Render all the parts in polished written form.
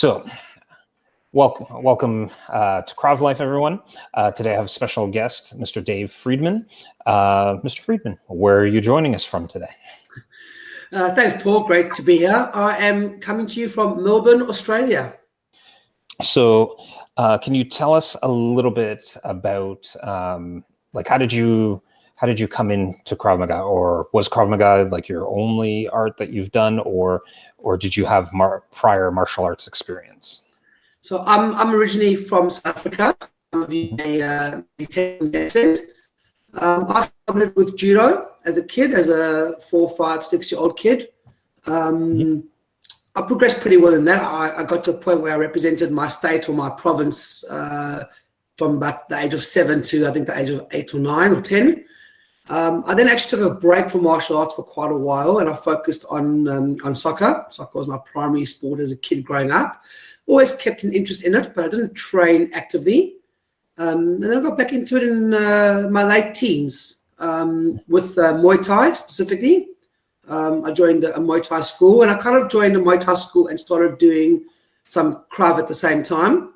So, welcome to Krav Life, everyone. Today I have a special guest, Mr. Dave Friedman. Mr. Friedman, where are you joining us from today? Thanks, Paul. Great to be here. I am coming to you from Melbourne, Australia. So, can you tell us a little bit about, like, how did you come into Krav Maga, or was Krav Maga like your only art that you've done, or did you have prior martial arts experience? So I'm originally from South Africa. I started with judo as a kid, as a 4, 5, 6-year-old kid. I progressed pretty well in that. I got to a point where I represented my state or my province from about the age of 7 to I think the age of 8 or 9 or 10. I then actually took a break from martial arts for quite a while, and I focused on soccer. Soccer was my primary sport as a kid growing up. Always kept an interest in it, but I didn't train actively. And then I got back into it in my late teens with Muay Thai specifically. I joined a Muay Thai school, and I kind of joined a Muay Thai school and started doing some Krav at the same time.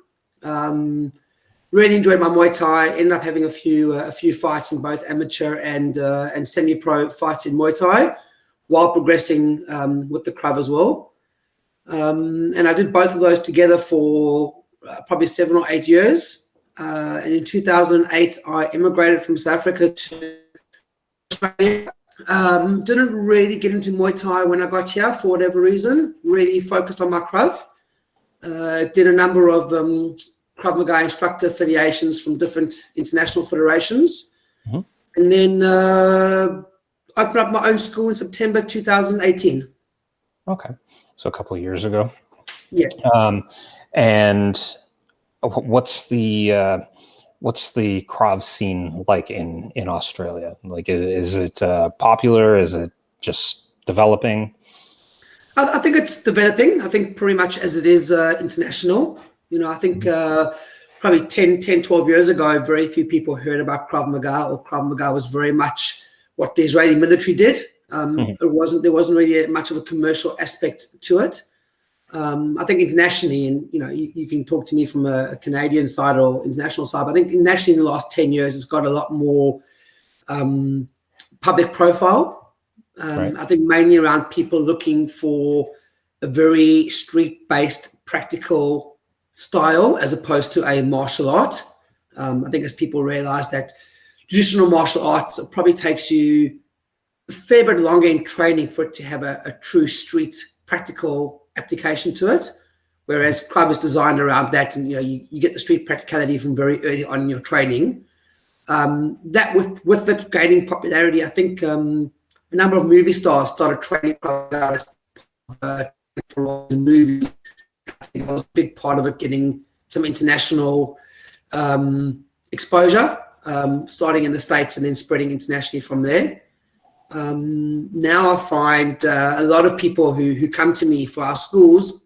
Really enjoyed my Muay Thai. Ended up having a few fights in both amateur and semi-pro fights in Muay Thai, while progressing with the Krav as well. And I did both of those together for probably 7 or 8 years. And in 2008, I immigrated from South Africa to Australia. Didn't really get into Muay Thai when I got here for whatever reason. Really focused on my Krav. Did a number of Krav Maga instructor affiliations from different international federations. And then opened up my own school in September 2018. Okay. So a couple of years ago. Yeah. And what's the Krav scene like in Australia? Like, is it popular? Is it just developing? I think it's developing. I think pretty much as it is international. You know, I think probably 10, 12 years ago, very few people heard about Krav Maga, or Krav Maga was very much what the Israeli military did. There wasn't really much of a commercial aspect to it. I think internationally, and you know, you can talk to me from a Canadian side or international side, but I think nationally in the last 10 years, it's got a lot more public profile. Right. I think mainly around people looking for a very street-based, practical style as opposed to a martial art. I think as people realize that traditional martial arts probably takes you a fair bit longer in training for it to have a true street practical application to it, whereas Krav is designed around that, and you know, you get the street practicality from very early on in your training. That with it gaining popularity, I think a number of movie stars started training Krav for movies. I think it was a big part of it, getting some international exposure, starting in the States and then spreading internationally from there. Now I find a lot of people who come to me for our schools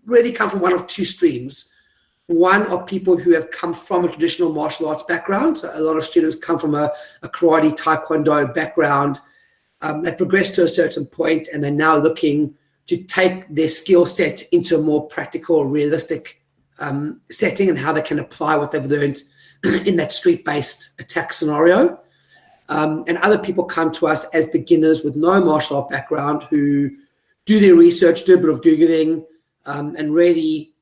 really come from one of two streams. One are people who have come from a traditional martial arts background. So a lot of students come from a karate, taekwondo background. They progress to a certain point, and they're now looking to take their skill set into a more practical, realistic setting, and how they can apply what they've learned in that street-based attack scenario. And other people come to us as beginners with no martial art background, who do their research, do a bit of Googling, and really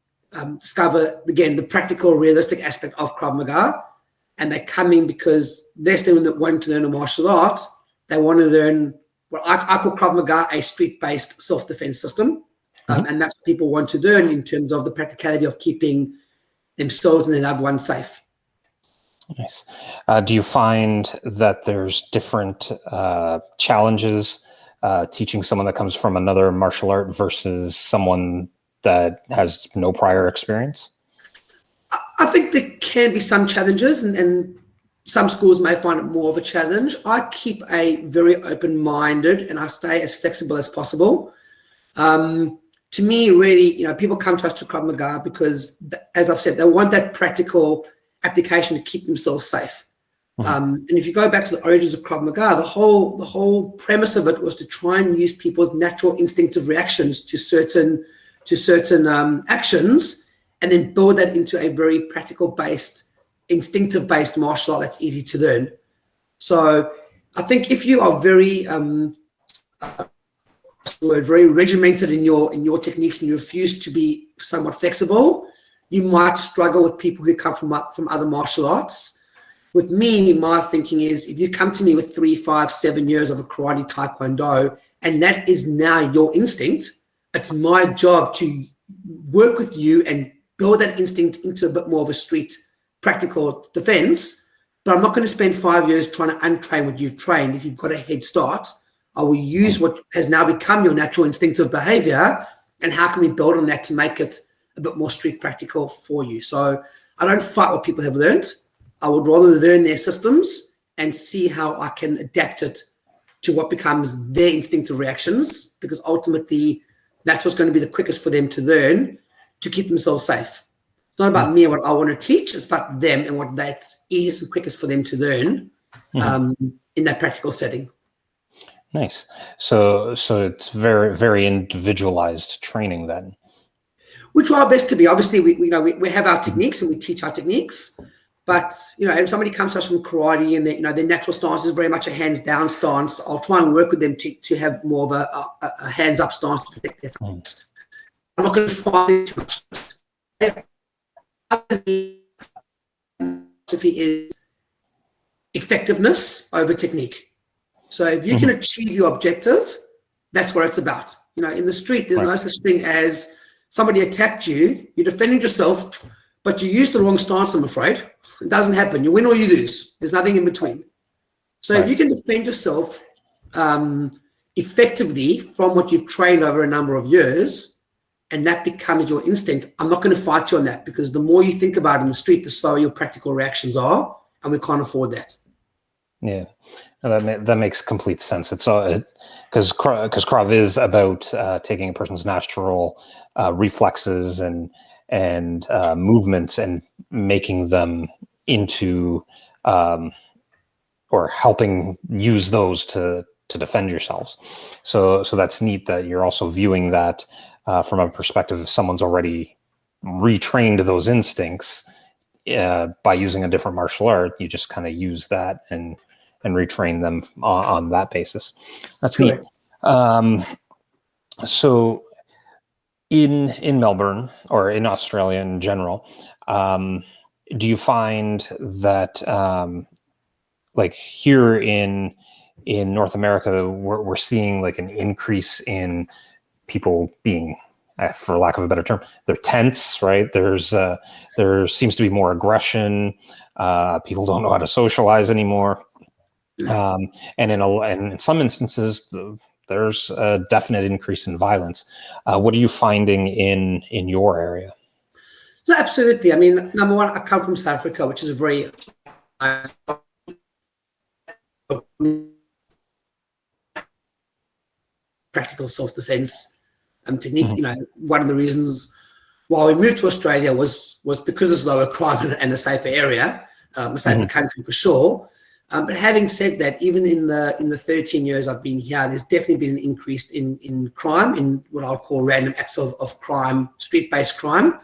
discover, again, the practical, realistic aspect of Krav Maga. And they come in because they're still wanting to learn a martial art. They want to learn what I call Krav Maga a street-based self-defense system. And that's what people want to learn in terms of the practicality of keeping themselves and their loved ones safe. Nice. Do you find that there's different challenges teaching someone that comes from another martial art versus someone that has no prior experience? I think there can be some challenges, and some schools may find it more of a challenge. I keep a very open-minded, and I stay as flexible as possible. To me, really, you know, people come to us to Krav Maga because, as I've said, they want that practical application to keep themselves safe. And if you go back to the origins of Krav Maga, the whole premise of it was to try and use people's natural instinctive reactions to certain to certain actions, and then build that into a very practical-based, instinctive-based martial art that's easy to learn. So I think if you are very very regimented in your techniques and you refuse to be somewhat flexible, you might struggle with people who come from other martial arts. With me, my thinking is, if you come to me with 3, 5, 7 years of a karate, taekwondo, and that is now your instinct, it's my job to work with you and build that instinct into a bit more of a street practical defense. But I'm not going to spend 5 years trying to untrain what you've trained. If you've got a head start, I will use what has now become your natural instinctive behavior, and how can we build on that to make it a bit more street practical for you. So I don't fight what people have learned. I would rather learn their systems and see how I can adapt it to what becomes their instinctive reactions, because ultimately that's what's going to be the quickest for them to learn to keep themselves safe. It's not about me and what I want to teach. It's about them and what that's easiest and quickest for them to learn in that practical setting. Nice. So it's very, very individualized training then. We try our best to be. Obviously, we have our techniques and we teach our techniques. But if somebody comes to us from karate and their natural stance is very much a hands down stance, I'll try and work with them to have more of a hands up stance to protect their things. I'm not going to fight it too much. Philosophy is effectiveness over technique. So if you can achieve your objective, that's what it's about. In the street, there's no such thing as somebody attacked you, you're defending yourself, but you used the wrong stance, I'm afraid. It doesn't happen. You win or you lose. There's nothing in between. So if you can defend yourself effectively from what you've trained over a number of years, and that becomes your instinct, I'm not going to fight you on that, because the more you think about it in the street, the slower your practical reactions are, and we can't afford that. Yeah. That makes complete sense. It's because Krav is about taking a person's natural reflexes and movements and making them into or helping use those to defend yourselves. So that's neat that you're also viewing that from a perspective of someone's already retrained those instincts by using a different martial art. You just kind of use that and retrain them on that basis. That's neat. So in Melbourne, or in Australia in general, do you find that like here in North America, we're seeing like an increase in people being, for lack of a better term, they're tense, right? There seems to be more aggression. People don't know how to socialize anymore. And in some instances, there's a definite increase in violence. What are you finding in your area? So absolutely. I mean, number one, I come from South Africa, which is a very practical self-defense technique. One of the reasons why we moved to Australia was because it's lower crime and a safer area, a safer country for sure. But having said that, even in the 13 years I've been here, there's definitely been an increase in crime, in what I'll call random acts of crime, street-based crime.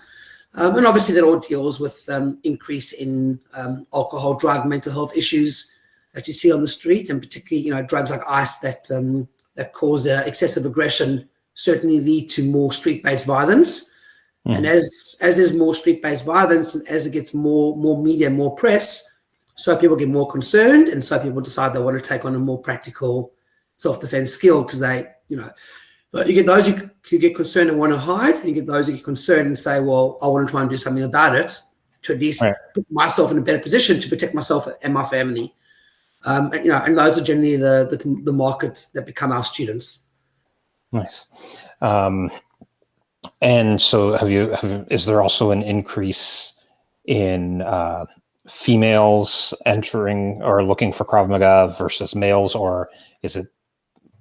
And obviously that all deals with increase in alcohol, drug, mental health issues that you see on the street, and particularly, drugs like ice that cause excessive aggression certainly lead to more street-based violence. And as there's more street-based violence, and as it gets more media, more press, so people get more concerned, and so people decide they want to take on a more practical self-defense skill, because but you get those who get concerned and want to hide, and you get those who get concerned and say, well, I want to try and do something about it to at least put myself in a better position to protect myself and my family. And those are generally the market that become our students. Nice. And so is there also an increase in females entering or looking for Krav Maga versus males, or is it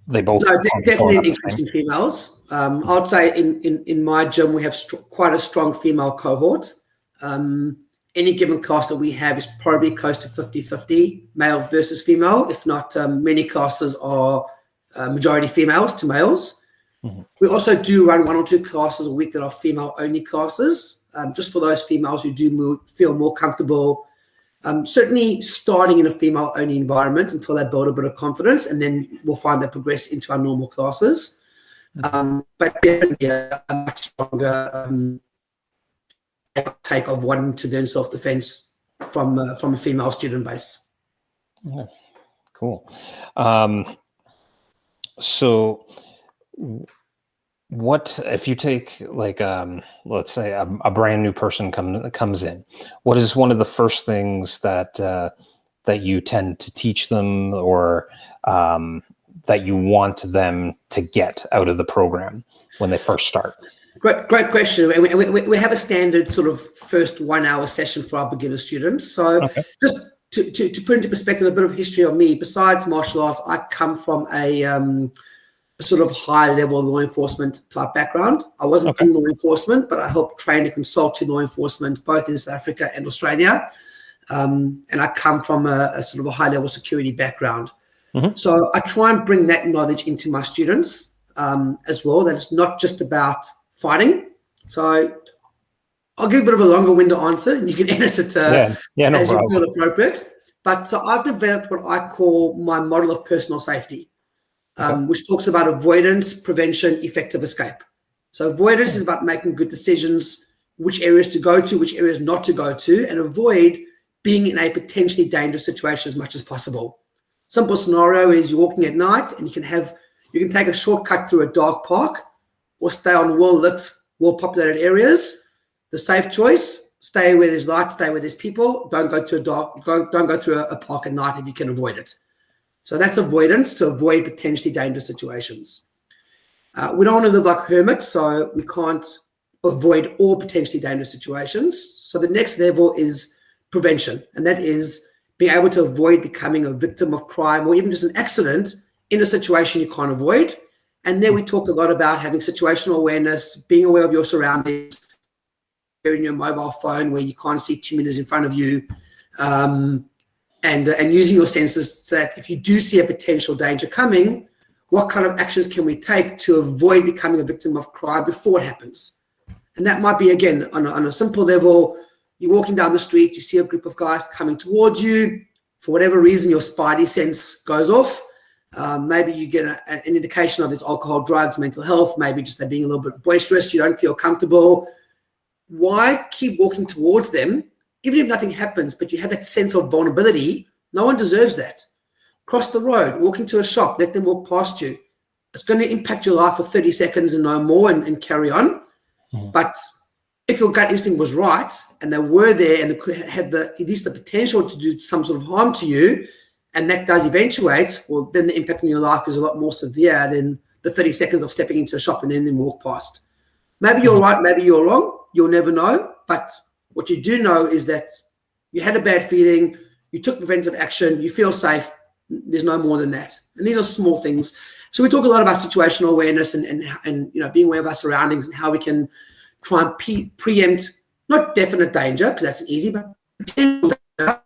they both? No, definitely an increase in females. I'd say in my gym we have quite a strong female cohort. Any given class that we have is probably close to 50-50 male versus female. If not, many classes are majority females to males. We also do run 1 or 2 classes a week that are female-only classes, just for those females who do feel more comfortable, certainly starting in a female-only environment until they build a bit of confidence, and then we'll find they progress into our normal classes. But definitely a much stronger take of wanting to learn self-defense from a female student base. Yeah, cool. So what if you take like let's say a brand new person comes in, what is one of the first things that that you tend to teach them, or that you want them to get out of the program when they first start? Great question. We have a standard sort of first 1 hour session for our beginner students. So just to put into perspective a bit of history of me, besides martial arts, I come from a sort of high level law enforcement type background. I wasn't in law enforcement, but I helped train and consult to law enforcement, both in South Africa and Australia. And I come from a sort of a high level security background. So I try and bring that knowledge into my students as well, that it's not just about fighting. So I'll give a bit of a longer winded answer, and you can edit it as you feel appropriate. But so I've developed what I call my model of personal safety, which talks about avoidance, prevention, effective escape. So avoidance is about making good decisions, which areas to go to, which areas not to go to, and avoid being in a potentially dangerous situation as much as possible. Simple scenario is you're walking at night and you can take a shortcut through a dark park, or stay on well-lit, well-populated areas. The safe choice: stay where there's light, stay where there's people. Don't go to don't go through a park at night if you can avoid it. So that's avoidance, to avoid potentially dangerous situations. We don't want to live like hermits, so we can't avoid all potentially dangerous situations. So the next level is prevention, and that is being able to avoid becoming a victim of crime or even just an accident in a situation you can't avoid. And then we talk a lot about having situational awareness, being aware of your surroundings, in your mobile phone where you can't see 2 meters in front of you, and using your senses so that if you do see a potential danger coming, what kind of actions can we take to avoid becoming a victim of crime before it happens? And that might be, again, on a simple level. You're walking down the street, you see a group of guys coming towards you. For whatever reason, your spidey sense goes off. Maybe you get an indication of it's alcohol, drugs, mental health, maybe just they're being a little bit boisterous, you don't feel comfortable. Why keep walking towards them, even if nothing happens, but you have that sense of vulnerability? No one deserves that. Cross the road, walk into a shop, let them walk past you. It's going to impact your life for 30 seconds and no more, and carry on. But if your gut instinct was right and they were there and they had at least the potential to do some sort of harm to you, and that does eventuate, well, then the impact on your life is a lot more severe than the 30 seconds of stepping into a shop and then walk past. Maybe you're right, maybe you're wrong. You'll never know. But what you do know is that you had a bad feeling, you took preventive action, you feel safe. There's no more than that. And these are small things. So we talk a lot about situational awareness and being aware of our surroundings and how we can try and preempt, not definite danger, because that's easy, but potential danger,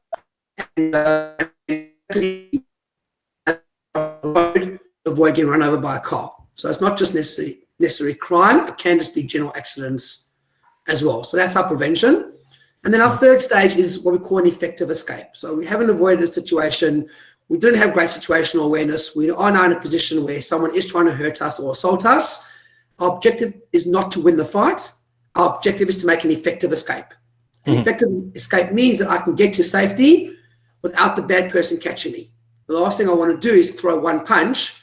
and avoid getting run over by a car. So it's not just necessary crime, it can just be general accidents as well. So that's our prevention. And then our third stage is what we call an effective escape. So we haven't avoided a situation, we didn't have great situational awareness, we are now in a position where someone is trying to hurt us or assault us. Our objective is not to win the fight. Our objective is to make an effective escape. An effective escape means that I can get to safety without the bad person catching me. The last thing I want to do is throw one punch,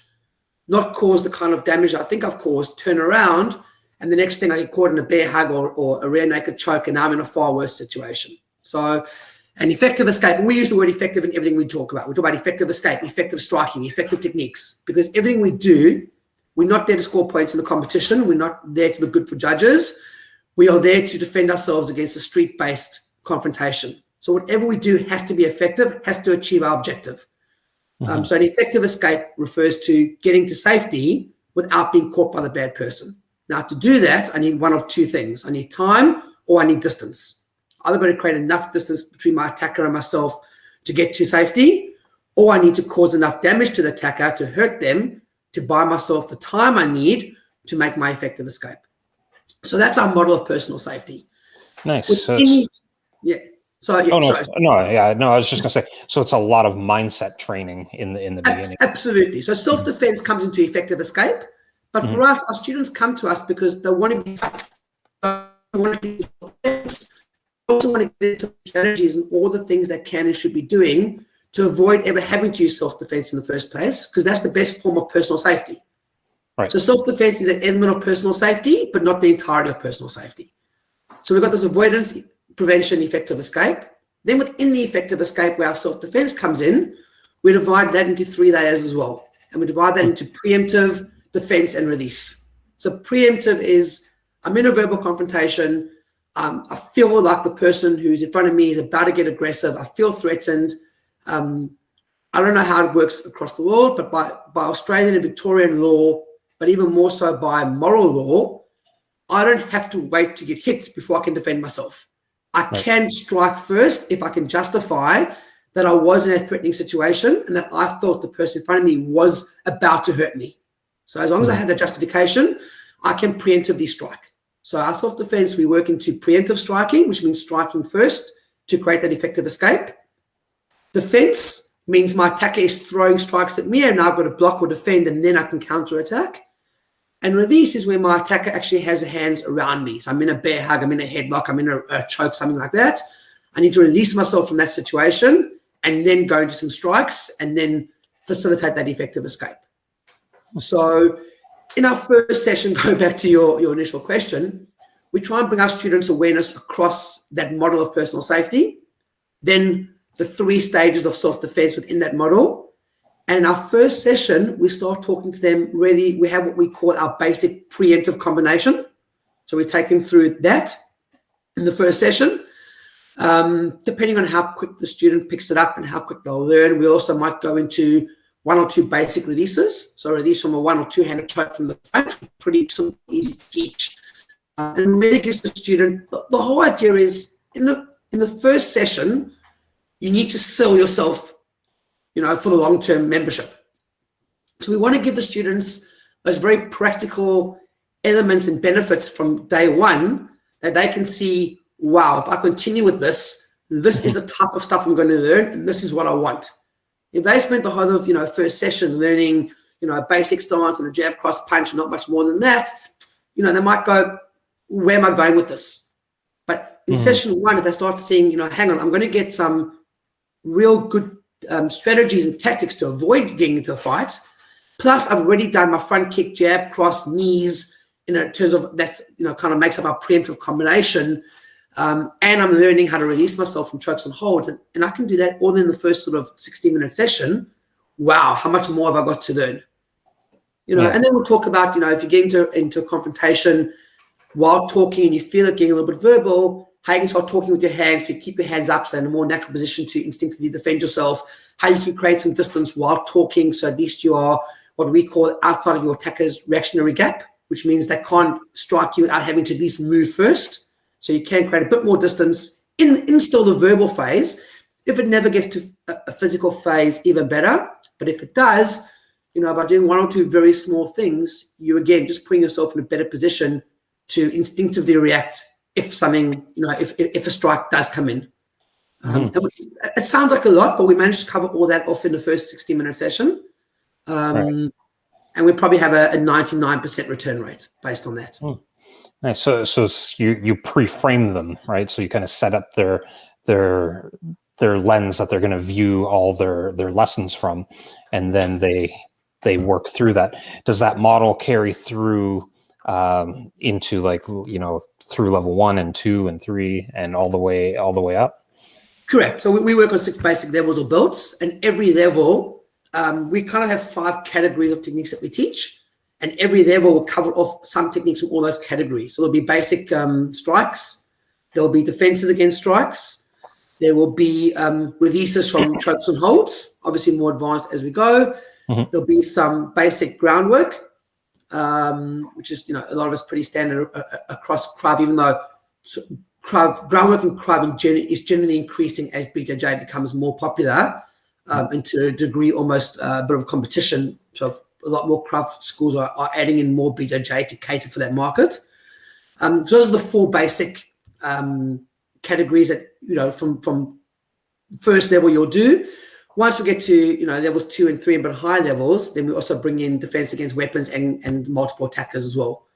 not cause the kind of damage I think I've caused, turn around, and the next thing I get caught in a bear hug or a rear naked choke, and now I'm in a far worse situation. So an effective escape, and we use the word effective in everything we talk about. We talk about effective escape, effective striking, effective techniques, because everything we do, we're not there to score points in the competition. We're not there to look good for judges. We are there to defend ourselves against a street-based confrontation. So whatever we do has to be effective, has to achieve our objective. So an effective escape refers to getting to safety without being caught by the bad person. Now, to do that, I need one of two things. I need time or I need distance. I've got to create enough distance between my attacker and myself to get to safety, or I need to cause enough damage to the attacker to hurt them to buy myself the time I need to make my effective escape. So that's our model of personal safety. Nice. With So yeah. So yeah, oh no, sorry. no. I was just gonna say. So it's a lot of mindset training in the beginning. Absolutely. So self-defense comes into effective escape, but for us, our students come to us because they want to be safe. They want to be defense. They also want to get into strategies and all the things they can and should be doing to avoid ever having to use self-defense in the first place, because that's the best form of personal safety. Right. So self-defense is an element of personal safety, but not the entirety of personal safety. So we've got this avoidance, prevention, effective escape. Then within the effective escape, where our self-defense comes in, we divide that into 3 layers as well. And we divide that into preemptive, defense, and release. So preemptive is, I'm in a verbal confrontation. I feel like the person who's in front of me is about to get aggressive. I feel threatened. I don't know how it works across the world, but by Australian and Victorian law, but even more so by moral law, I don't have to wait to get hit before I can defend myself. I can strike first if I can justify that I was in a threatening situation and that I thought the person in front of me was about to hurt me. So as long as I have that justification, I can preemptively strike. So our self-defense, we work into preemptive striking, which means striking first to create that effective escape. Defense means my attacker is throwing strikes at me and now I've got to block or defend and then I can counterattack. And release is where my attacker actually has their hands around me. So I'm in a bear hug, I'm in a headlock, I'm in a choke, something like that. I need to release myself from that situation and then go into some strikes and then facilitate that effective escape. So in our first session, going back to your initial question, we try and bring our students awareness across that model of personal safety, then the 3 stages of self-defense within that model. And in our first session, we start talking to them really, we have what we call our basic preemptive combination. So we take them through that in the first session. Depending on how quick the student picks it up and how quick they'll learn, we also might go into 1 or 2 basic releases. So release from a 1 or 2-handed choke from the front, pretty simple, easy to teach. And really gives the student, the whole idea is in the first session, you need to sell yourself, for the long-term membership. So we want to give the students those very practical elements and benefits from day one that they can see, wow, if I continue with this, this is the type of stuff I'm going to learn and this is what I want. If they spent the whole of, first session learning, a basic stance and a jab cross punch, not much more than that, they might go, where am I going with this? But in session 1, if they start seeing, hang on, I'm going to get some real good strategies and tactics to avoid getting into fights. Plus, I've already done my front kick, jab, cross, knees, in terms of that's, kind of makes up our preemptive combination. And I'm learning how to release myself from chokes and holds. And I can do that all in the first sort of 60-minute session. Wow, how much more have I got to learn? And then we'll talk about, if you get into a confrontation while talking and you feel it getting a little bit verbal, how you can start talking with your hands to keep your hands up so in a more natural position to instinctively defend yourself, how you can create some distance while talking so at least you are what we call outside of your attacker's reactionary gap, which means they can't strike you without having to at least move first. So you can create a bit more distance in still the verbal phase. If it never gets to a physical phase, even better. But if it does, by doing 1 or 2 very small things, you again just putting yourself in a better position to instinctively react if something, if a strike does come in. It sounds like a lot, but we managed to cover all that off in the first 60-minute session. And we probably have a 99% return rate based on that. Nice. So you pre-frame them, right? So you kind of set up their lens that they're going to view all their lessons from, and then they work through that. Does that model carry through into through level 1 and 2 and 3 and all the way up? Correct. So we work on 6 basic levels or belts, and every level we kind of have 5 categories of techniques that we teach, and every level will cover off some techniques from all those categories. So there'll be basic strikes, there'll be defenses against strikes, there will be releases from chokes and holds, obviously more advanced as we go. There'll be some basic groundwork, which is, a lot of it's pretty standard across Krav, even though groundwork in Krav is generally increasing as BJJ becomes more popular, and to a degree almost a bit of competition. So a lot more craft schools are adding in more BJJ to cater for that market. So those are the 4 basic categories that, from first level you'll do. Once we get to, levels 2 and 3 and but high levels, then we also bring in defense against weapons and multiple attackers as well.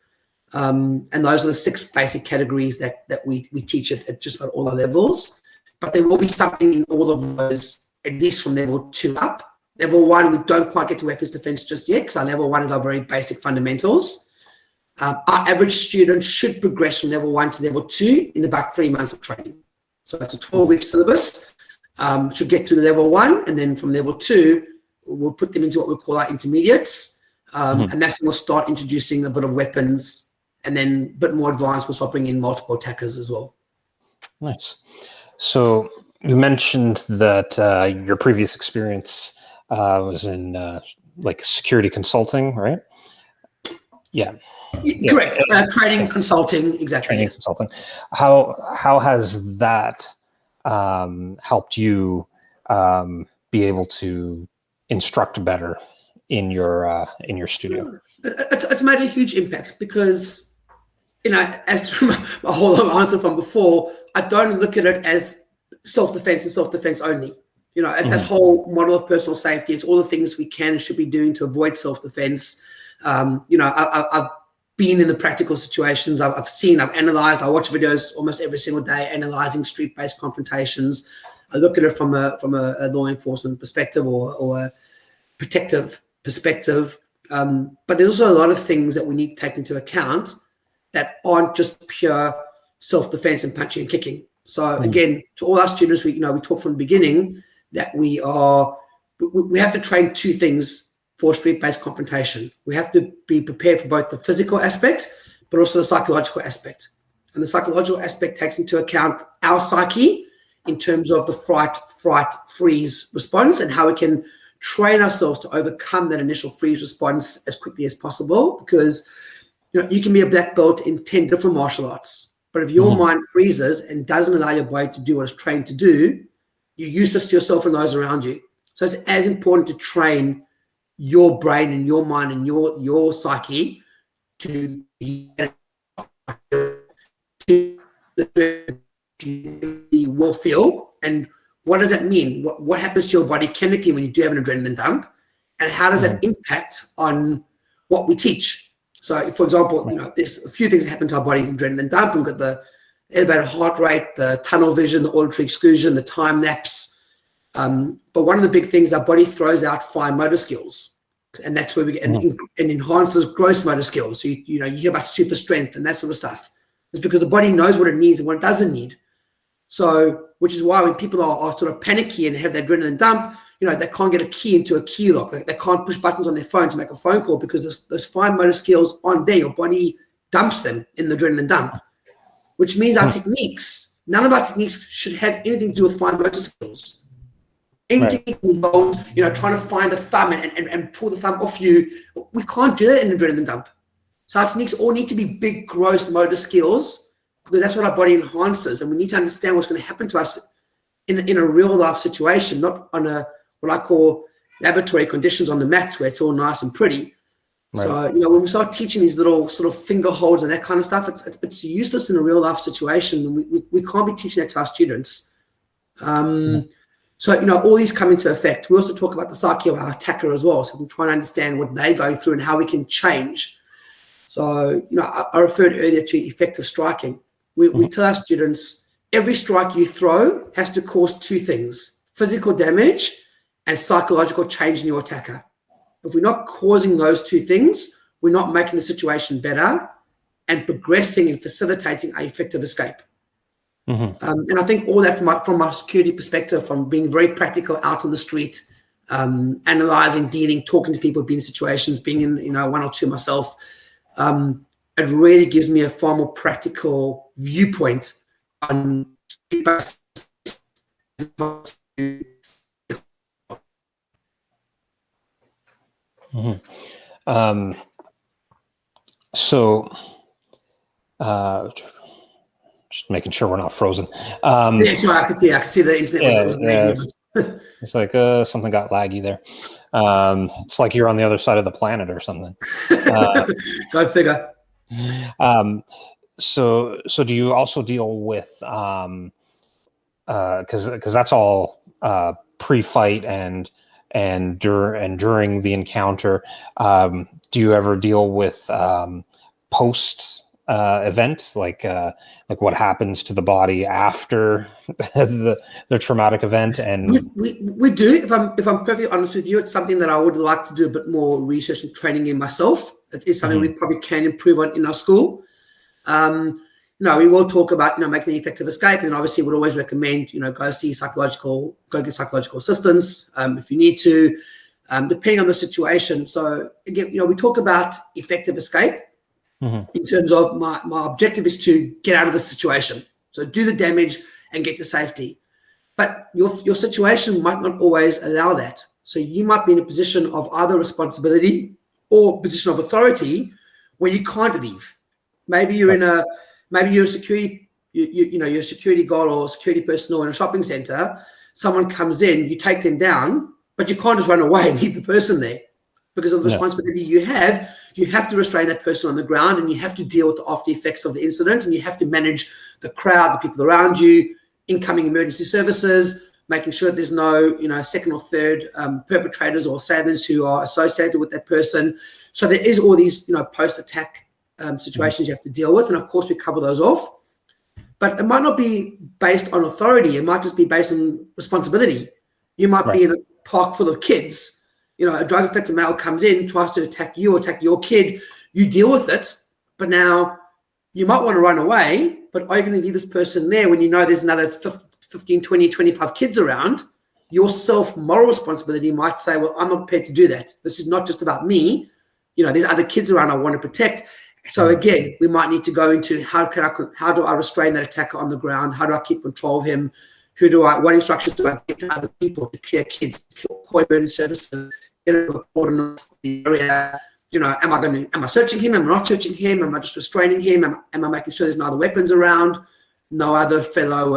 And those are the 6 basic categories that we teach at just about all our levels. But there will be something in all of those, at least from level 2 up. Level 1, we don't quite get to weapons defense just yet, because our level 1 is our very basic fundamentals. Our average student should progress from level 1 to level 2 in about 3 months of training. So it's a 12-week syllabus. Should get through the level 1, and then from level 2, we'll put them into what we call our intermediates. And that's when we'll start introducing a bit of weapons, and then a bit more advanced, we'll start bringing in multiple attackers as well. Nice. So you mentioned that your previous experience was in like security consulting, right? Yeah. Correct. Training, consulting, exactly. Training, consulting. How has that helped you be able to instruct better in your studio? It's made a huge impact, because, as to my whole answer from before, I don't look at it as self-defense and self-defense only. It's that whole model of personal safety. It's all the things we can and should be doing to avoid self-defense. I've been in the practical situations. I've seen, I've analyzed, I watch videos almost every single day analyzing street-based confrontations. I look at it from a law enforcement perspective or a protective perspective. But there's also a lot of things that we need to take into account that aren't just pure self-defense and punching and kicking. So again, to all our students, we talk from the beginning that we have to train 2 things for street-based confrontation. We have to be prepared for both the physical aspect, but also the psychological aspect. And the psychological aspect takes into account our psyche in terms of the fright, freeze response, and how we can train ourselves to overcome that initial freeze response as quickly as possible. Because you can be a black belt in 10 different martial arts, but if your mind freezes and doesn't allow your body to do what it's trained to do, you're useless to yourself and those around you. So it's as important to train your brain and your mind and your psyche to will feel. And what does that mean? What happens to your body chemically when you do have an adrenaline dump, and how does that impact on what we teach? So, for example, there's a few things that happen to our body from adrenaline dump. We've got the elevated heart rate, the tunnel vision, the auditory exclusion, the time lapse. But one of the big things, our body throws out fine motor skills, and that's where we get and enhances gross motor skills. So you hear about super strength and that sort of stuff. It's because the body knows what it needs and what it doesn't need. So, which is why when people are sort of panicky and have their adrenaline dump, they can't get a key into a key lock. They can't push buttons on their phone to make a phone call, because those fine motor skills aren't there. Your body dumps them in the adrenaline dump, which means our techniques, none of our techniques should have anything to do with fine motor skills. Anything involved, trying to find a thumb and pull the thumb off you, we can't do that in an adrenaline dump. So our techniques all need to be big, gross motor skills, because that's what our body enhances. And we need to understand what's going to happen to us in a real life situation, not on what I call laboratory conditions on the mats where it's all nice and pretty. Right. So, when we start teaching these little sort of finger holds and that kind of stuff, it's useless in a real life situation. And we can't be teaching that to our students. So, all these come into effect. We also talk about the psyche of our attacker as well. So we try and understand what they're going through and how we can change. So, I referred earlier to effective striking. We tell our students, every strike you throw has to cause 2 things: physical damage and psychological change in your attacker. If we're not causing those 2 things, we're not making the situation better and progressing and facilitating our effective escape. And I think all that from my security perspective, from being very practical out on the street, analyzing, dealing, talking to people, being in situations, being in 1 or 2 myself, it really gives me a far more practical viewpoint on So just making sure we're not frozen. Yeah, sure, I could see the internet was lagging. It's like something got laggy there. It's like you're on the other side of the planet or something. Go figure. So do you also deal with because that's all pre-fight and during the encounter. Do you ever deal with post event, like what happens to the body after the traumatic event? And we do. If I'm perfectly honest with you, it's something that I would like to do a bit more research and training in myself. It is something we probably can improve on in our school. We will talk about, making an effective escape, and obviously would always recommend, go get psychological assistance if you need to, depending on the situation. So again, we talk about effective escape in terms of my objective is to get out of the situation. So do the damage and get to safety. But your situation might not always allow that. So you might be in a position of either responsibility or position of authority where you can't leave. Maybe you're you're a security, you're a security guard or security personnel in a shopping center. Someone comes in, you take them down, but you can't just run away and leave the person there because of the responsibility you have. You have to restrain that person on the ground, and you have to deal with the after effects of the incident, and you have to manage the crowd, the people around you, incoming emergency services, making sure there's no, second or third perpetrators or assailants who are associated with that person. So there is all these, post-attack situations you have to deal with, and of course we cover those off. But it might not be based on authority. It might just be based on responsibility. You might be in a park full of kids. A drug-affected male comes in, tries to attack you or attack your kid. You deal with it, but now you might want to run away, but are you going to leave this person there when you know there's another 15, 20, 25 kids around? Your self-moral responsibility might say, well, I'm not prepared to do that. This is not just about me. There's other kids around I want to protect. So again, we might need to go into how do I restrain that attacker on the ground? How do I keep control of him? What instructions do I give to other people to clear kids, to call emergency services, get a report on the area? Am I searching him? Am I not searching him? Am I just restraining him? Am I making sure there's no other weapons around? No other fellow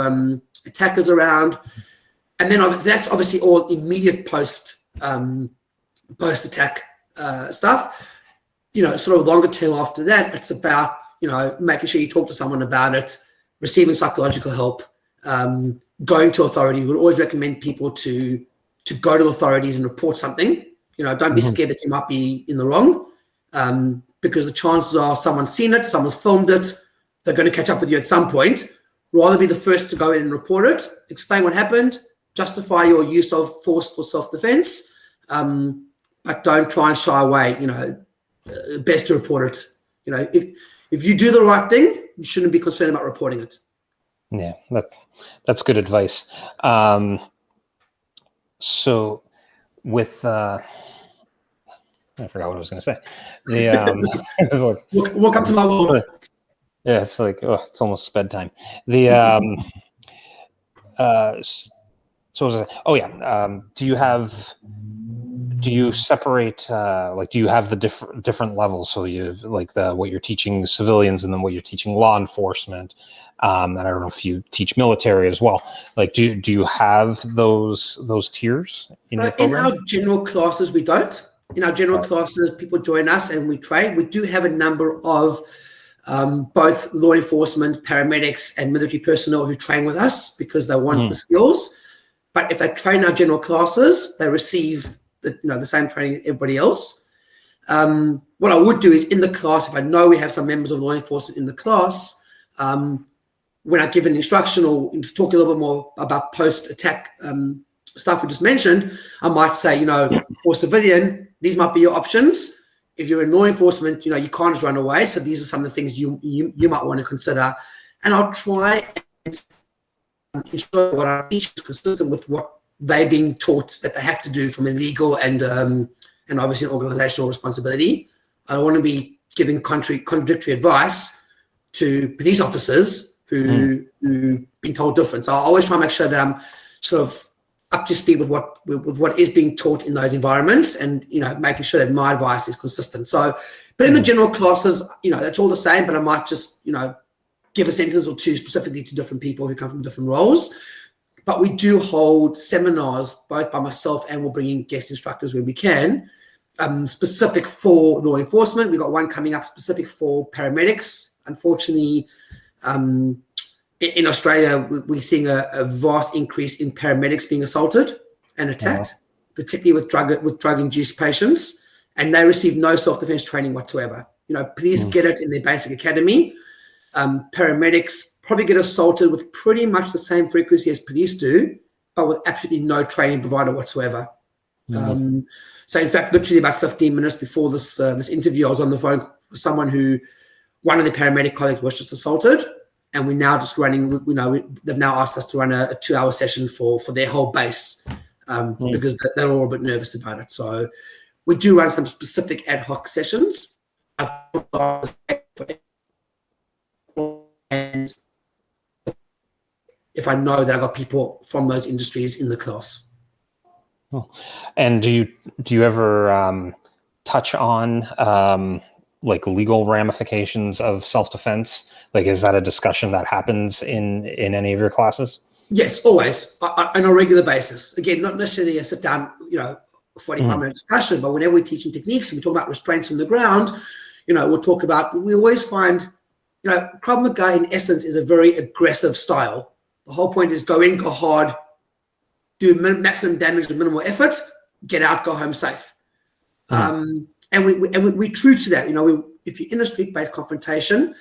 attackers around? And then that's obviously all immediate post-attack stuff. Sort of longer term after that, it's about, making sure you talk to someone about it, receiving psychological help, going to authority. We would always recommend people to go to authorities and report something. Don't be scared that you might be in the wrong, because the chances are someone's seen it, someone's filmed it, they're going to catch up with you at some point. Rather be the first to go in and report it, explain what happened, justify your use of force for self-defense, but don't try and shy away. Best to report it. If you do the right thing, you shouldn't be concerned about reporting it. Yeah, that's good advice. So with I forgot what I was going to say. It was like, welcome to my world. Yeah, it's like, it's almost bedtime. So was it, do you separate, do you have the different levels? So you have like what you're teaching civilians and then what you're teaching law enforcement. And I don't know if you teach military as well. Like, do you have those tiers in your program? In our general classes, we don't. In our general classes, people join us and we train. We do have a number of both law enforcement, paramedics, and military personnel who train with us because they want the skills. But if they train our general classes, they receive the same training as everybody else. What I would do is in the class, if I know we have some members of law enforcement in the class, when I give an instruction or talk a little bit more about post-attack stuff we just mentioned, I might say, for civilian, these might be your options. If you're in law enforcement, you can't just run away. So these are some of the things you might want to consider. And I'll try and ensure what I teach is consistent with what they're being taught that they have to do from a legal and obviously an organizational responsibility. I don't want to be giving contradictory advice to police officers who been told different. So I always try and make sure that I'm sort of up to speed with what is being taught in those environments, and making sure that my advice is consistent. So, but in the general classes, that's all the same. But I might just give a sentence or two specifically to different people who come from different roles. But we do hold seminars, both by myself and we'll bring in guest instructors when we can, specific for law enforcement. We've got one coming up specific for paramedics. Unfortunately, in Australia, we're seeing a vast increase in paramedics being assaulted and attacked, particularly with drug-induced patients, and they receive no self-defense training whatsoever. Police get it in their basic academy. Paramedics probably get assaulted with pretty much the same frequency as police do, but with absolutely no training provided whatsoever. So in fact, literally about 15 minutes before this interview, I was on the phone with someone who, one of the paramedic colleagues was just assaulted, and we're now just running, they've now asked us to run a 2-hour session for their whole base, because they're all a bit nervous about it. So we do run some specific ad hoc sessions. And if I know that I've got people from those industries in the class. And do you ever touch on like legal ramifications of self-defense? Like, is that a discussion that happens in any of your classes? Yes, always, on a regular basis. Again, not necessarily a sit down, 45-minute discussion, but whenever we're teaching techniques and we talk about restraints on the ground, we'll talk about, we always find, Krav Maga in essence is a very aggressive style. The whole point is go in, go hard, do maximum damage with minimal effort, get out, go home safe. And we're true to that. If you're in a street-based confrontation,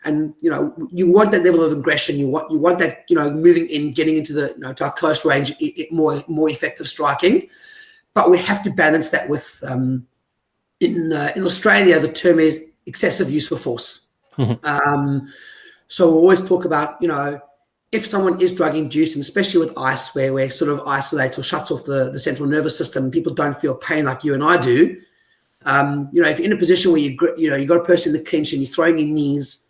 and you want that level of aggression, you want that moving in, getting into the to a close range, more effective striking. But we have to balance that with in Australia the term is excessive use of force. So we always talk about if someone is drug induced, and especially with ice, where we're sort of isolates or shuts off the central nervous system, people don't feel pain like you and I do. If you're in a position where you got a person in the clinch and you're throwing your knees,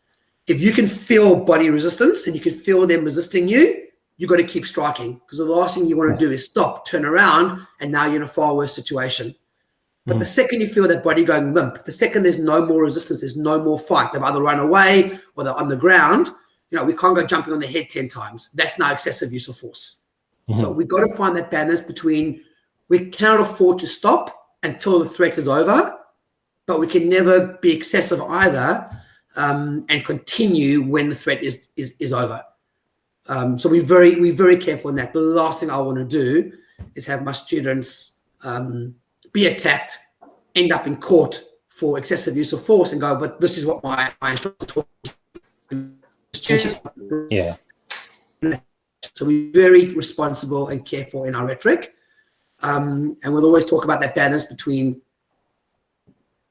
if you can feel body resistance and you can feel them resisting you, you've got to keep striking, because the last thing you want to do is stop, turn around, and now you're in a far worse situation. But the second you feel that body going limp, the second there's no more resistance, there's no more fight, they've either run away or they're on the ground, we can't go jumping on the head 10 times. That's now excessive use of force. So we've got to find that balance between, we cannot afford to stop until the threat is over, but we can never be excessive either, and continue when the threat is over. So we're very careful in that. The last thing I want to do is have my students be attacked, end up in court for excessive use of force, and go, but this is what my instructor told me. Yeah. So we're very responsible and careful in our rhetoric, and we'll always talk about that balance between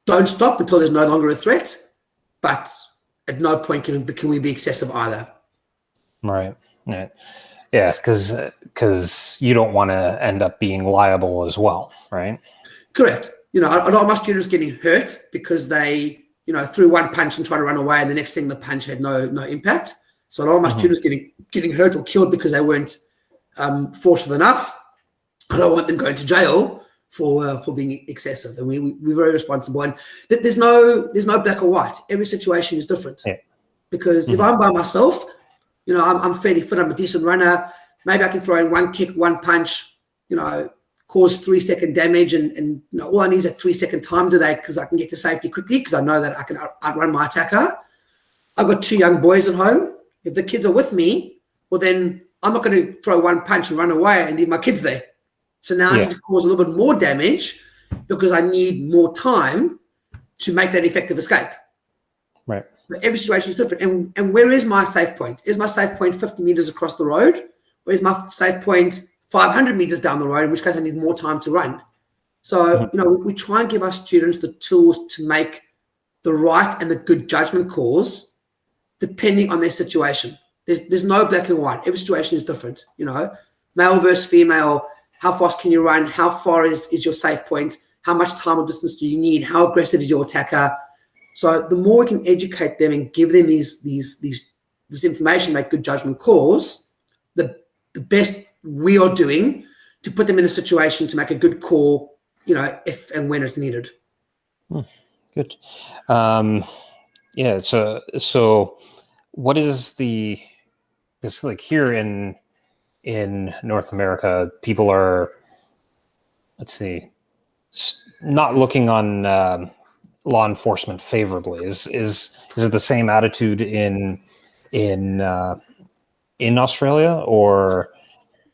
don't stop until there's no longer a threat, but at no point can we be excessive either. Right. Yeah. Because you don't want to end up being liable as well, right? Correct. A lot of my students getting hurt because they, threw one punch and tried to run away, and the next thing the punch had no impact. So a lot of my students getting hurt or killed because they weren't forceful enough. I don't want them going to jail for being excessive, and we're very responsible. And there's no black or white. Every situation is different. Yeah. Because if I'm by myself, I'm fairly fit, I'm a decent runner, maybe I can throw in one kick, one punch, cause 3-second damage, and all I need is a 3-second time delay because I can get to safety quickly because I know that I can outrun my attacker. I've got 2 young boys at home. If the kids are with me, well then I'm not going to throw one punch and run away and leave my kids there. So now I need to cause a little bit more damage because I need more time to make that effective escape. Right. But every situation is different. And where is my safe point? Is my safe point 50 meters across the road? Or is my safe point 500 meters down the road, in which case I need more time to run? So, we try and give our students the tools to make the right and the good judgment calls depending on their situation. There's no black and white. Every situation is different. Male versus female, how fast can you run? How far is your safe point? How much time or distance do you need? How aggressive is your attacker? So the more we can educate them and give them this information, make good judgment calls, the best we are doing to put them in a situation to make a good call, if and when it's needed. Good. So what is it's like here in in North America, people are, let's see, not looking on law enforcement favorably. Is it the same attitude in Australia, or?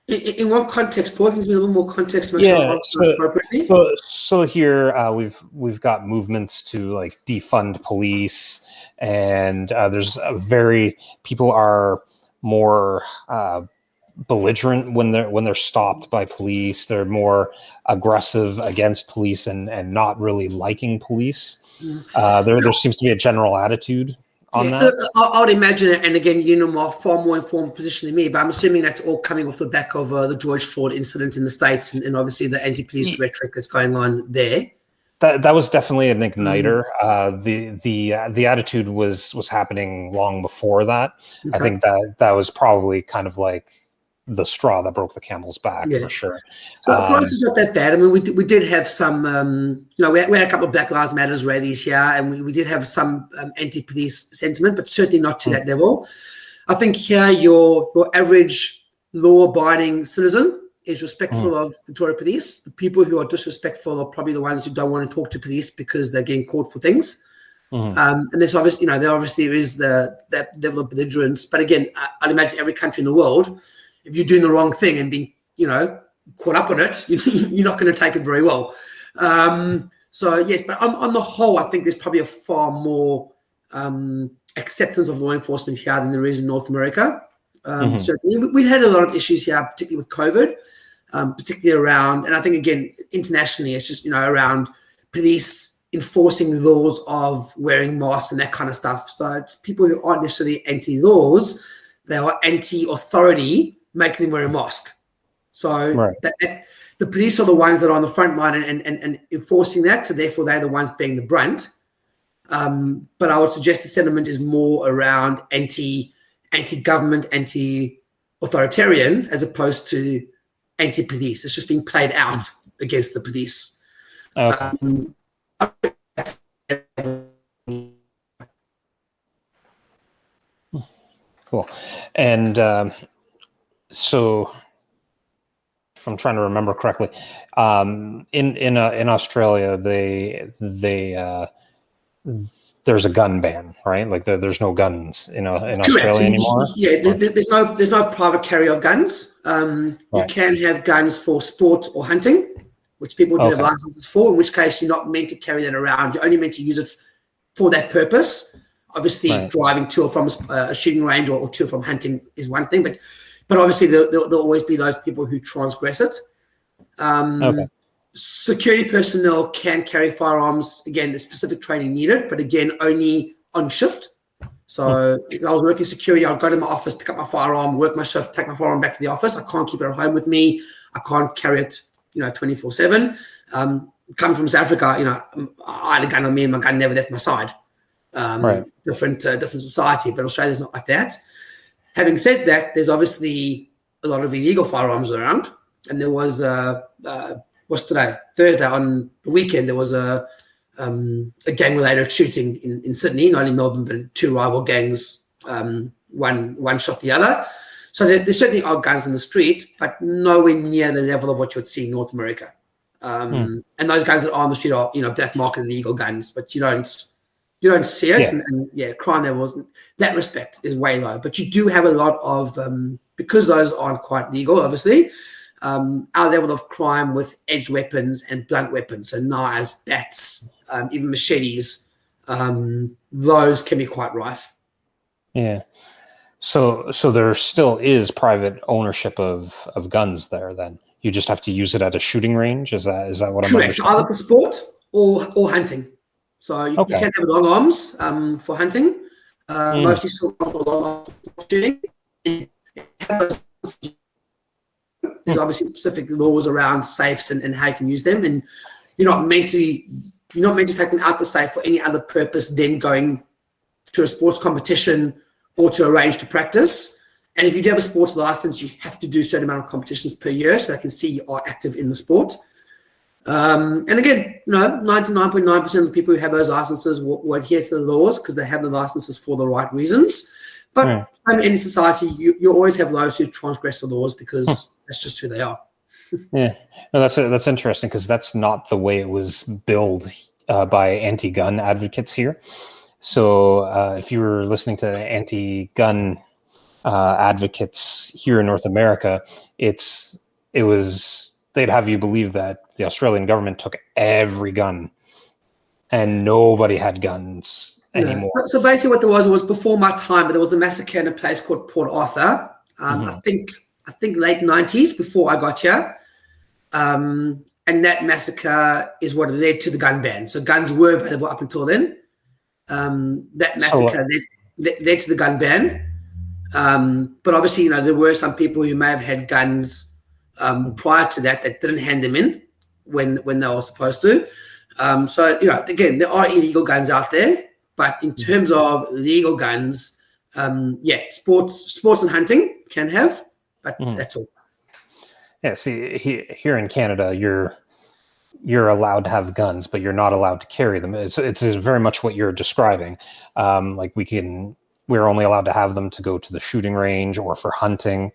In what context, Paul? Can you give me a little more context to make sure I Yeah, answer appropriately? so here we've got movements to like defund police, and people are more belligerent when they're stopped by police. They're more aggressive against police and not really liking police. There seems to be a general attitude on that. I would imagine it, and again, are far more informed position than me, but I'm assuming that's all coming off the back of the George Floyd incident in the States, and obviously the anti-police rhetoric that's going on there. That was definitely an igniter. The attitude was happening long before that. Okay. I think that was probably kind of like the straw that broke the camel's back, for sure. So for us, it's not that bad. I mean, we did have some, we had a couple of Black Lives Matters rallies here, and we did have some anti-police sentiment, but certainly not to that level. I think here your average law-abiding citizen is respectful of Victoria Police. The people who are disrespectful are probably the ones who don't want to talk to police because they're getting caught for things. And there's obviously, there obviously is that level of belligerence. But again, I'd imagine every country in the world, if you're doing the wrong thing and being, caught up on it, you're not going to take it very well. So yes, but on the whole, I think there's probably a far more acceptance of law enforcement here than there is in North America. Certainly, we've had a lot of issues here, particularly with COVID, particularly around, and I think again internationally, it's just around police enforcing laws of wearing masks and that kind of stuff. So it's people who aren't necessarily anti-laws, they are anti-authority making them wear a mask. So the police are the ones that are on the front line and enforcing that. So therefore, they're the ones being the brunt. But I would suggest the sentiment is more around anti-government, anti-authoritarian, as opposed to anti-police. It's just being played out against the police. Okay. Cool. And so, if I'm trying to remember correctly, in Australia, there's a gun ban, right? Like there's no guns in Australia anymore. Yeah, there's no private carry of guns. You can have guns for sport or hunting, which people do have licenses for, in which case you're not meant to carry that around. You're only meant to use it for that purpose. Obviously, driving to or from a shooting range or to or from hunting is one thing, but obviously there'll always be those people who transgress it. Security personnel can carry firearms. Again, there's specific training needed, but again, only on shift. So if I was working security, I'd go to my office, pick up my firearm, work my shift, take my firearm back to the office. I can't keep it at home with me. I can't carry it, 24/7. Coming from South Africa, I had a gun on me and my gun never left my side. Different society, but Australia's not like that. Having said that, there's obviously a lot of illegal firearms around, and there was what's today? Thursday on the weekend, there was a gang-related shooting in Sydney, not in Melbourne, but two rival gangs. One shot the other. So there certainly are guns in the street, but nowhere near the level of what you would see in North America. And those guns that are on the street are, black market illegal guns, but you don't see it. And crime levels, that respect is way low. But you do have a lot of, because those aren't quite legal, obviously, our level of crime with edged weapons and blunt weapons, so knives, bats, even machetes, those can be quite rife. Yeah. So there still is private ownership of guns there. Then you just have to use it at a shooting range. Is that what I'm correct? Either for sport or hunting. So you can have long arms for hunting. Mostly still long arms for shooting. There's obviously specific laws around safes and how you can use them, and you're not meant to take them out the safe for any other purpose than going to a sports competition or to a range to practice. And if you do have a sports license, you have to do a certain amount of competitions per year so they can see you are active in the sport. And again, 99.9% of the people who have those licenses will adhere to the laws because they have the licenses for the right reasons. But in any society, you always have those who transgress the laws because that's just who they are. Yeah, no, that's interesting because that's not the way it was billed by anti-gun advocates here. So if you were listening to anti-gun advocates here in North America, they'd have you believe that the Australian government took every gun and nobody had guns anymore. So basically what there was before my time, but there was a massacre in a place called Port Arthur. I think late 90s before I got here. And that massacre is what led to the gun ban. So guns were available up until then. That massacre led to the gun ban. But obviously, there were some people who may have had guns prior to that didn't hand them in when they were supposed to. So, again, there are illegal guns out there. But in terms of legal guns, sports and hunting can have, but that's all. Yeah, see, here in Canada, you're allowed to have guns, but you're not allowed to carry them. It's very much what you're describing. Like we're only allowed to have them to go to the shooting range or for hunting,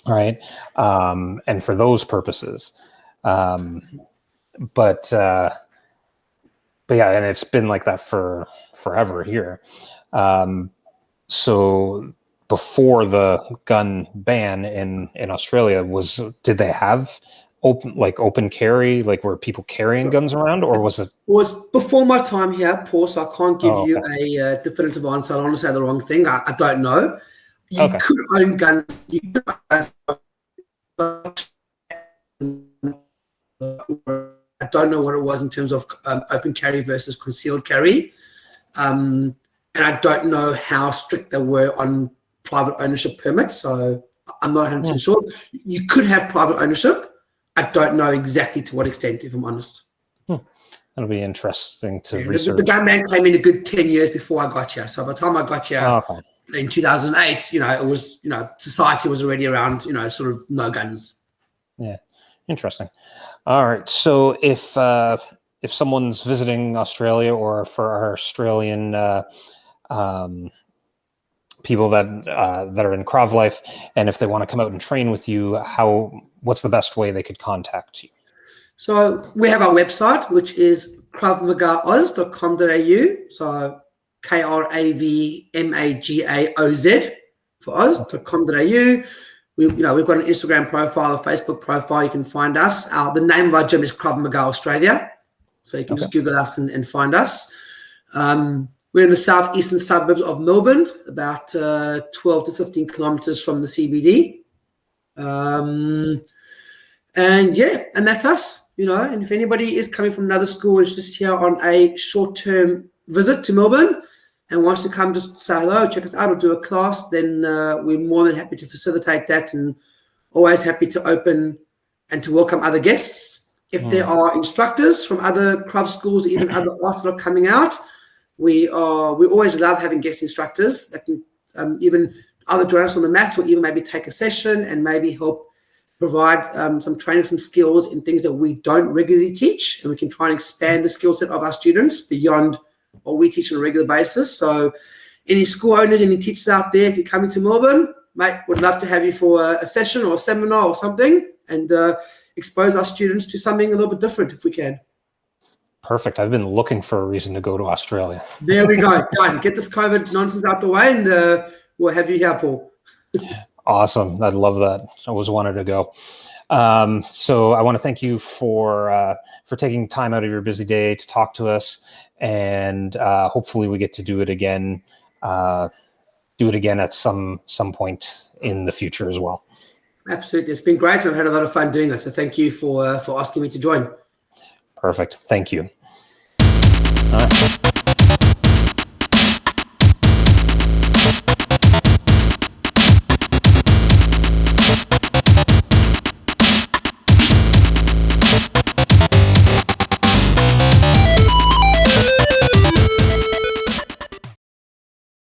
right? And for those purposes. But yeah, and it's been like that for forever here. So before the gun ban in Australia, did they have open carry, like were people carrying guns around, or was it? It was before my time here, Paul, so I can't give you a definitive answer. I don't want to say the wrong thing. I don't know. You could own guns. You could own guns. I don't know what it was in terms of open carry versus concealed carry. And I don't know how strict they were on private ownership permits. So I'm not 100% sure. You could have private ownership. I don't know exactly to what extent, if I'm honest. That'll be interesting to research. The gun ban came in a good 10 years before I got here. So by the time I got here in 2008, it was, society was already around, sort of no guns. Yeah, interesting. All right. So if someone's visiting Australia, or for our Australian people that are in Krav life, and if they want to come out and train with you, what's the best way they could contact you? So we have our website, which is kravmagaoz.com.au. So KravMagaOz for Oz.com.au. We've got an Instagram profile, a Facebook profile. You can find us. The name of our gym is Krav Maga Australia. So you can just Google us and find us. We're in the southeastern suburbs of Melbourne, about 12 to 15 kilometers from the CBD. And that's us, and if anybody is coming from another school, is just here on a short-term visit to Melbourne and wants to come just say hello, check us out, or do a class, then we're more than happy to facilitate that, and always happy to open and to welcome other guests. If there are instructors from other Krav schools, even other arts that are coming out, we always love having guest instructors that can even either join us on the mats, or even maybe take a session and maybe help provide some training, some skills in things that we don't regularly teach, and we can try and expand the skill set of our students beyond what we teach on a regular basis. So any school owners, any teachers out there, if you're coming to Melbourne, mate, would love to have you for a session or a seminar or something, and expose our students to something a little bit different if we can. Perfect. I've been looking for a reason to go to Australia. There we go. Done. Get this COVID nonsense out the way, and we'll have you here, Paul. Awesome. I'd love that. I always wanted to go. So I want to thank you for taking time out of your busy day to talk to us, and hopefully we get to do it again at some point in the future as well. Absolutely. It's been great. I've had a lot of fun doing it. So thank you for asking me to join. Perfect. Thank you. All right.